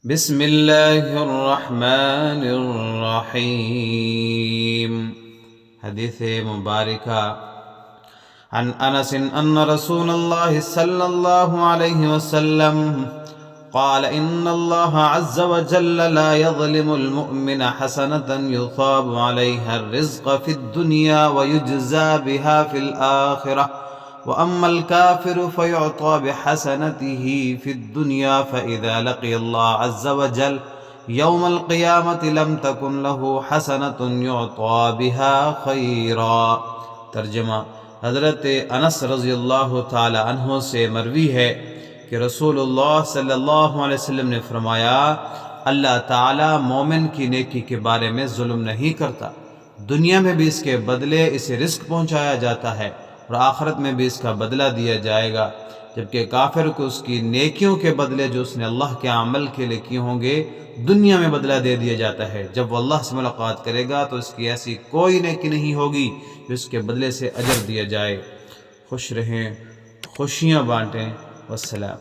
بسم الله الرحمن الرحيم. حدیث مبارکہ عن انس ان رسول الله صلى الله عليه وسلم قال ان الله عز وجل لا يظلم المؤمن حسنة يصاب عليها الرزق في الدنيا ويجزى بها في الآخرة وأما الكافر فيعطى بحسنته في الدنيا فإذا لقي الله عز وجل يوم القيامة لم تكن له حسنة يعطى بها خيرا. ترجمہ: حضرت انس رضی اللہ تعالی عنہ سے مروی ہے کہ رسول اللہ صلی اللہ علیہ وسلم نے فرمایا، اللہ تعالی مومن کی نیکی کے بارے میں ظلم نہیں کرتا، دنیا میں بھی اس کے بدلے اسے رزق پہنچایا جاتا ہے اور آخرت میں بھی اس کا بدلہ دیا جائے گا، جبکہ کافر کو اس کی نیکیوں کے بدلے جو اس نے اللہ کے عمل کے لیے کیے ہوں گے دنیا میں بدلہ دے دیا جاتا ہے. جب وہ اللہ سے ملاقات کرے گا تو اس کی ایسی کوئی نیکی نہیں ہوگی جو اس کے بدلے سے اجر دیا جائے. خوش رہیں، خوشیاں بانٹیں. والسلام.